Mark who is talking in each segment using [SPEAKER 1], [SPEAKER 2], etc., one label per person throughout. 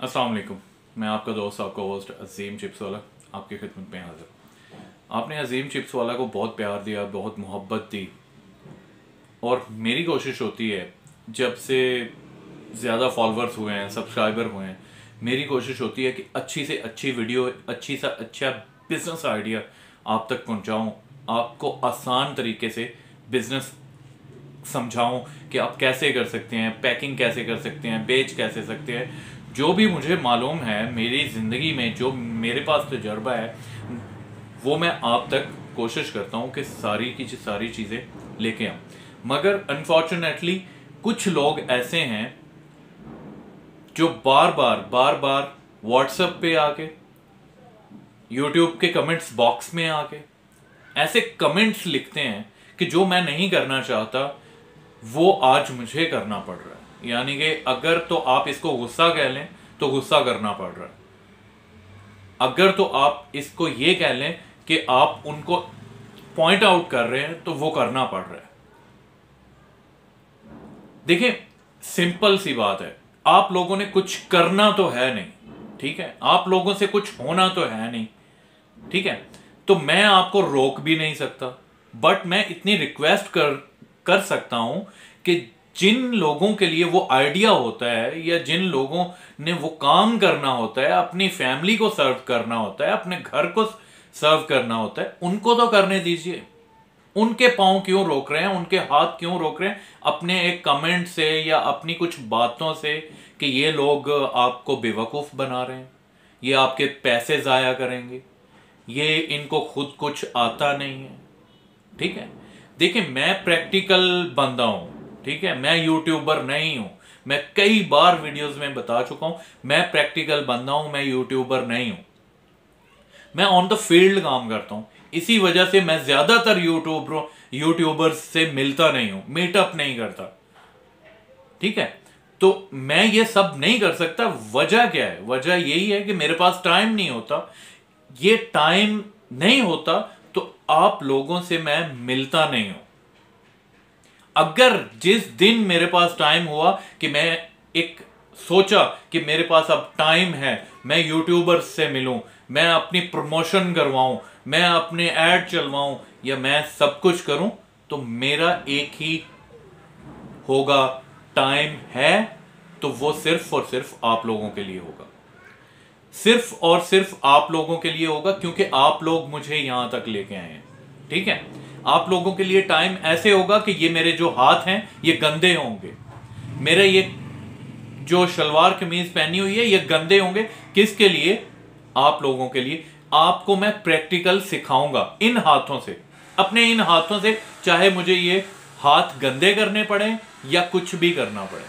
[SPEAKER 1] अस्सलाम वालेकुम। मैं आपका दोस्त, आपका होस्ट अजीम चिप्स वाला आपकी खिदमत में हाजिर। आपने अजीम चिप्स वाला को बहुत प्यार दिया, बहुत मोहब्बत दी, और मेरी कोशिश होती है जब से ज़्यादा फॉलोअर्स हुए हैं, सब्सक्राइबर हुए हैं, मेरी कोशिश होती है कि अच्छी से अच्छी वीडियो, अच्छी से अच्छा बिजनेस आइडिया आप तक पहुंचाऊं, आपको आसान तरीके से बिजनेस समझाऊं कि आप कैसे कर सकते हैं, पैकिंग कैसे कर सकते हैं, बेच कैसे सकते हैं। जो भी मुझे मालूम है मेरी ज़िंदगी में, जो मेरे पास तजर्बा है, वो मैं आप तक कोशिश करता हूँ कि सारी की सारी चीज़ें लेके आऊँ। मगर अनफॉर्चुनेटली कुछ लोग ऐसे हैं जो बार बार व्हाट्सएप पे आके, यूट्यूब के कमेंट्स बॉक्स में आके ऐसे कमेंट्स लिखते हैं कि जो मैं नहीं करना चाहता वो आज मुझे करना पड़ रहा है। यानी कि अगर तो आप इसको गुस्सा कह लें तो गुस्सा करना पड़ रहा है, अगर तो आप इसको ये कह लें कि आप उनको पॉइंट आउट कर रहे हैं तो वो करना पड़ रहा है। देखिए, सिंपल सी बात है, आप लोगों ने कुछ करना तो है नहीं, ठीक है, आप लोगों से कुछ होना तो है नहीं, ठीक है, तो मैं आपको रोक भी नहीं सकता, बट मैं इतनी रिक्वेस्ट कर सकता हूं कि जिन लोगों के लिए वो आइडिया होता है या जिन लोगों ने वो काम करना होता है, अपनी फैमिली को सर्व करना होता है, अपने घर को सर्व करना होता है, उनको तो करने दीजिए। उनके पांव क्यों रोक रहे हैं, उनके हाथ क्यों रोक रहे हैं अपने एक कमेंट से या अपनी कुछ बातों से कि ये लोग आपको बेवकूफ बना रहे हैं, ये आपके पैसे जाया करेंगे, ये इनको खुद कुछ आता नहीं है। ठीक है, देखिए, मैं प्रैक्टिकल बंदा हूं, ठीक है, मैं यूट्यूबर नहीं हूं। मैं कई बार वीडियोस में बता चुका हूं, मैं प्रैक्टिकल बंदा हूं, मैं यूट्यूबर नहीं हूं। मैं ऑन द फील्ड काम करता हूं, इसी वजह से मैं ज्यादातर यूट्यूबर्स से मिलता नहीं हूं, मीटअप नहीं करता, ठीक है। तो मैं ये सब नहीं कर सकता। वजह क्या है? वजह यही है कि मेरे पास टाइम नहीं होता। ये टाइम नहीं होता तो आप लोगों से मैं मिलता नहीं हूं। अगर जिस दिन मेरे पास टाइम हुआ कि मैं एक सोचा कि मेरे पास अब टाइम है, मैं यूट्यूबर से मिलूं, मैं अपनी प्रमोशन करवाऊं, मैं अपने ऐड चलवाऊं या मैं सब कुछ करूं, तो मेरा एक ही होगा, टाइम है तो वो सिर्फ और सिर्फ आप लोगों के लिए होगा, सिर्फ और सिर्फ आप लोगों के लिए होगा, क्योंकि आप लोग मुझे यहां तक लेके आए हैं, ठीक है। आप लोगों के लिए टाइम ऐसे होगा कि ये मेरे जो हाथ हैं ये गंदे होंगे, मेरे ये जो शलवार कमीज पहनी हुई है ये गंदे होंगे। किसके लिए? आप लोगों के लिए। आपको मैं प्रैक्टिकल सिखाऊंगा इन हाथों से, अपने इन हाथों से, चाहे मुझे ये हाथ गंदे करने पड़े या कुछ भी करना पड़े,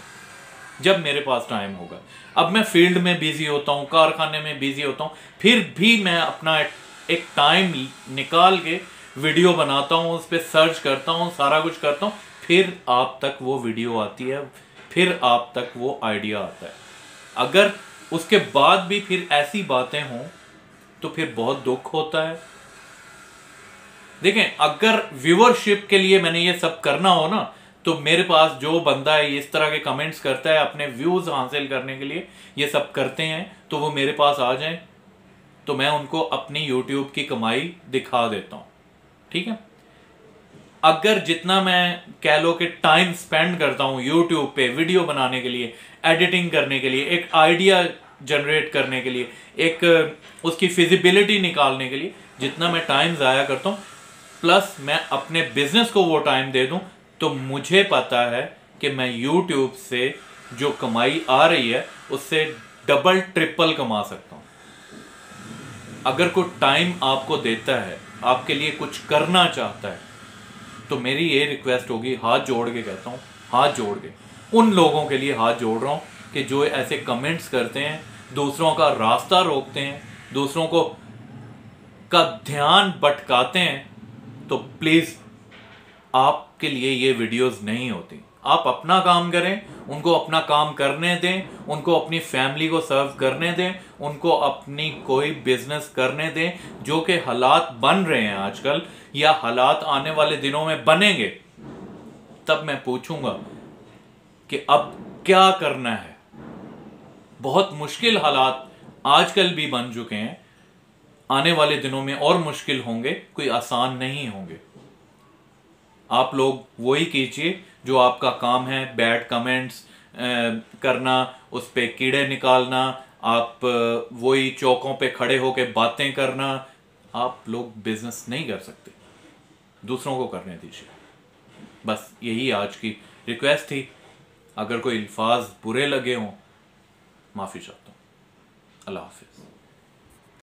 [SPEAKER 1] जब मेरे पास टाइम होगा। अब मैं फील्ड में बिजी होता हूं, कारखाने में बिजी होता हूं, फिर भी मैं अपना एक टाइम निकाल के वीडियो बनाता हूं, उस पर सर्च करता हूं, सारा कुछ करता हूं, फिर आप तक वो वीडियो आती है, फिर आप तक वो आइडिया आता है। अगर उसके बाद भी फिर ऐसी बातें हों तो फिर बहुत दुख होता है। देखें, अगर व्यूअरशिप के लिए मैंने ये सब करना हो ना, तो मेरे पास जो बंदा है इस तरह के कमेंट्स करता है, अपने व्यूज हासिल करने के लिए ये सब करते हैं, तो वो मेरे पास आ जाएं तो मैं उनको अपनी यूट्यूब की कमाई दिखा देता हूं, ठीक है। अगर जितना मैं कह लो कि टाइम स्पेंड करता हूं यूट्यूब पे वीडियो बनाने के लिए, एडिटिंग करने के लिए, एक आइडिया जनरेट करने के लिए, एक उसकी फिजिबिलिटी निकालने के लिए, जितना मैं टाइम ज़ाया करता हूं, प्लस मैं अपने बिजनेस को वो टाइम दे दूं, तो मुझे पता है कि मैं यूट्यूब से जो कमाई आ रही है उससे डबल ट्रिपल कमा सकता हूं। अगर कोई टाइम आपको देता है, आपके लिए कुछ करना चाहता है, तो मेरी ये रिक्वेस्ट होगी, हाथ जोड़ के कहता हूं, हाथ जोड़ के उन लोगों के लिए हाथ जोड़ रहा हूं कि जो ऐसे कमेंट्स करते हैं, दूसरों का रास्ता रोकते हैं, दूसरों को का ध्यान भटकाते हैं, तो प्लीज आपके लिए ये वीडियोस नहीं होती। आप अपना काम करें, उनको अपना काम करने दें, उनको अपनी फैमिली को सर्व करने दें, उनको अपनी कोई बिजनेस करने दें। जो कि हालात बन रहे हैं आजकल, या हालात आने वाले दिनों में बनेंगे, तब मैं पूछूंगा कि अब क्या करना है। बहुत मुश्किल हालात आजकल भी बन चुके हैं, आने वाले दिनों में और मुश्किल होंगे, कोई आसान नहीं होंगे। आप लोग वही कीजिए जो आपका काम है, बैड कमेंट्स करना, उस पे कीड़े निकालना, आप वही चौकों पे खड़े होके बातें करना। आप लोग बिजनेस नहीं कर सकते, दूसरों को करने दीजिए। बस यही आज की रिक्वेस्ट थी। अगर कोई अल्फाज बुरे लगे हों, माफ़ी चाहता हूँ। अल्लाह हाफिज़।